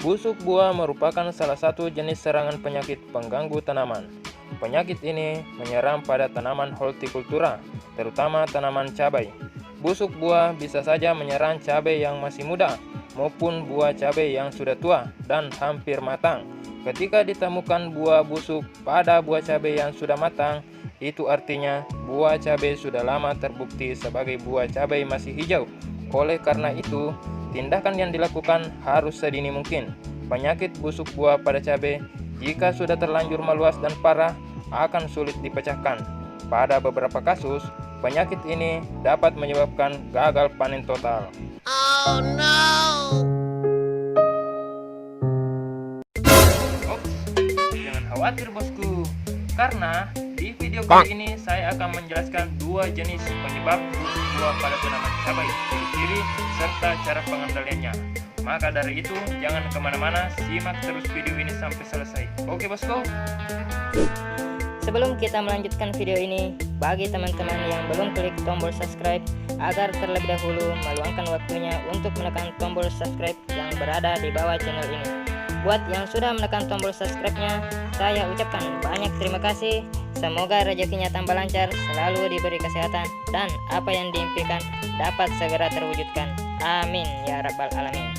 Busuk buah merupakan salah satu jenis serangan penyakit pengganggu tanaman. Penyakit ini menyerang pada tanaman hortikultura, terutama tanaman cabai. Busuk buah bisa saja menyerang cabai yang masih muda maupun buah cabai yang sudah tua dan hampir matang. Ketika ditemukan buah busuk pada buah cabai yang sudah matang, itu artinya buah cabai sudah lama terbukti sebagai buah cabai masih hijau. Oleh karena itu, tindakan yang dilakukan harus sedini mungkin. Penyakit busuk buah pada cabai jika sudah terlanjur meluas dan parah akan sulit dipecahkan. Pada beberapa kasus, penyakit ini dapat menyebabkan gagal panen total. Oh no! Ops, jangan khawatir bosku, karena di video kali ini saya akan menjelaskan dua jenis penyebab busuk buah pada tanaman cabai, ciri-ciri serta cara pengendaliannya. Maka dari itu, jangan kemana-mana, simak terus video ini sampai selesai. Oke bosku? Sebelum kita melanjutkan video ini, bagi teman-teman yang belum klik tombol subscribe, agar terlebih dahulu meluangkan waktunya untuk menekan tombol subscribe yang berada di bawah channel ini. Buat yang sudah menekan tombol subscribe-nya, saya ucapkan banyak terima kasih. Semoga rezekinya tambah lancar, selalu diberi kesehatan, dan apa yang diimpikan dapat segera terwujudkan. Amin ya rabbal alamin.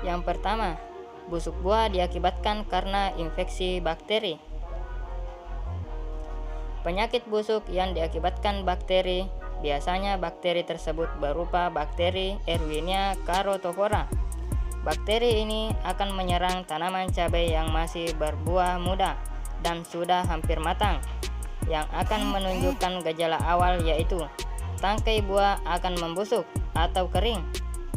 Yang pertama, busuk buah diakibatkan karena infeksi bakteri. Penyakit busuk yang diakibatkan bakteri, biasanya bakteri tersebut berupa bakteri Erwinia carotophora. Bakteri ini akan menyerang tanaman cabai yang masih berbuah muda dan sudah hampir matang, yang akan menunjukkan gejala awal yaitu tangkai buah akan membusuk atau kering,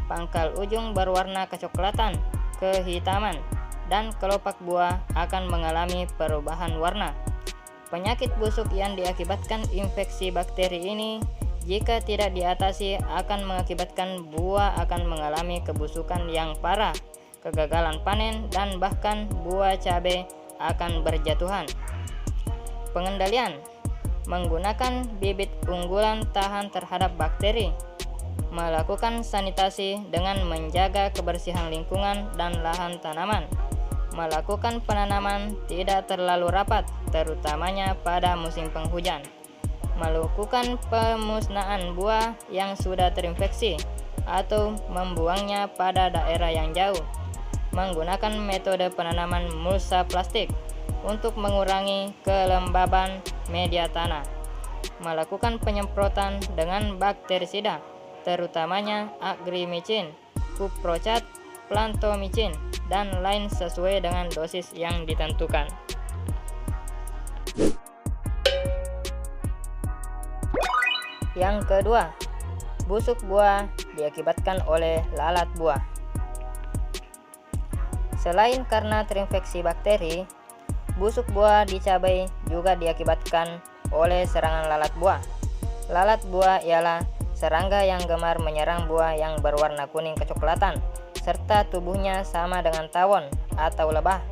pangkal ujung berwarna kecoklatan, kehitaman, dan kelopak buah akan mengalami perubahan warna. Penyakit busuk yang diakibatkan infeksi bakteri ini jika tidak diatasi akan mengakibatkan buah akan mengalami kebusukan yang parah, kegagalan panen, dan bahkan buah cabai akan berjatuhan. Pengendalian: menggunakan bibit unggulan tahan terhadap bakteri, melakukan sanitasi dengan menjaga kebersihan lingkungan dan lahan tanaman, melakukan penanaman tidak terlalu rapat, terutamanya pada musim penghujan, melakukan pemusnahan buah yang sudah terinfeksi atau membuangnya pada daerah yang jauh, menggunakan metode penanaman mulsa plastik untuk mengurangi kelembaban media tanah, melakukan penyemprotan dengan bakterisida, terutamanya agrimicin, kuprocat, plantomicin, dan lain sesuai dengan dosis yang ditentukan. Yang kedua, busuk buah diakibatkan oleh lalat buah. Selain karena terinfeksi bakteri, busuk buah di cabai juga diakibatkan oleh serangan lalat buah. Lalat buah ialah serangga yang gemar menyerang buah yang berwarna kuning kecoklatan, serta tubuhnya sama dengan tawon atau lebah.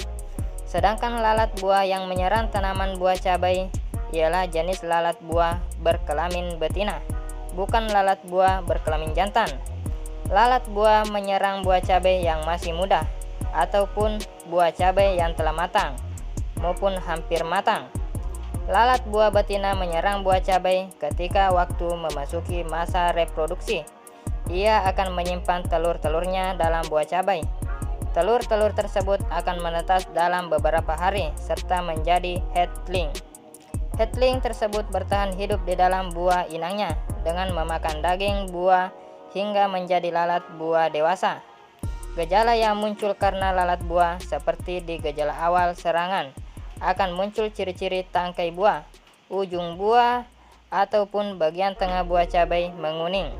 Sedangkan lalat buah yang menyerang tanaman buah cabai ialah jenis lalat buah berkelamin betina, bukan lalat buah berkelamin jantan. Lalat buah menyerang buah cabai yang masih muda, ataupun buah cabai yang telah matang, maupun hampir matang. Lalat buah betina menyerang buah cabai ketika waktu memasuki masa reproduksi. Ia akan menyimpan telur-telurnya dalam buah cabai. Telur-telur tersebut akan menetas dalam beberapa hari serta menjadi hatchling. Hatchling tersebut bertahan hidup di dalam buah inangnya dengan memakan daging buah hingga menjadi lalat buah dewasa. Gejala yang muncul karena lalat buah seperti di gejala awal serangan akan muncul ciri-ciri tangkai buah, ujung buah, ataupun bagian tengah buah cabai menguning.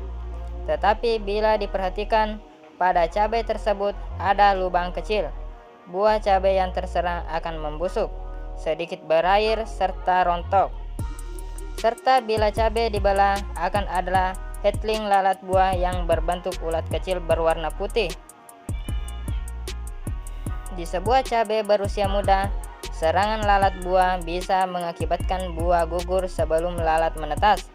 Tetapi bila diperhatikan, pada cabai tersebut ada lubang kecil. Buah cabai yang terserang akan membusuk, sedikit berair serta rontok. Serta bila cabai dibelah akan adalah hatchling lalat buah yang berbentuk ulat kecil berwarna putih. Di sebuah cabai berusia muda, serangan lalat buah bisa mengakibatkan buah gugur sebelum lalat menetas.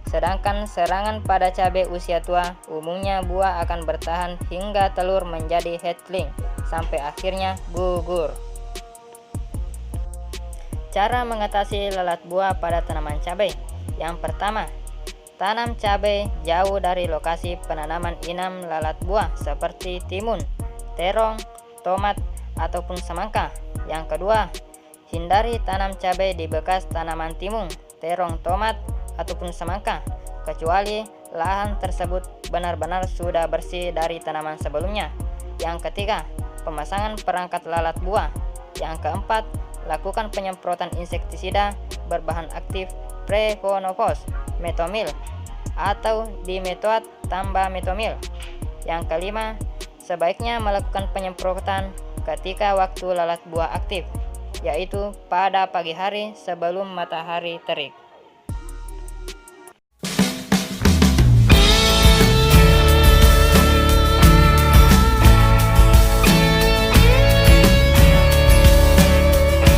Sedangkan serangan pada cabai usia tua, umumnya buah akan bertahan hingga telur menjadi hatchling sampai akhirnya gugur. Cara mengatasi lalat buah pada tanaman cabai. Yang pertama, tanam cabai jauh dari lokasi penanaman inam lalat buah seperti timun, terong, tomat, ataupun semangka. Yang kedua, hindari tanam cabai di bekas tanaman timun, terong, tomat, ataupun semangka, kecuali lahan tersebut benar-benar sudah bersih dari tanaman sebelumnya. Yang ketiga, pemasangan perangkat lalat buah. Yang keempat, lakukan penyemprotan insektisida berbahan aktif Prevonovos, metomil, atau dimetoat tambah metomil. Yang kelima, sebaiknya melakukan penyemprotan ketika waktu lalat buah aktif, yaitu pada pagi hari sebelum matahari terik.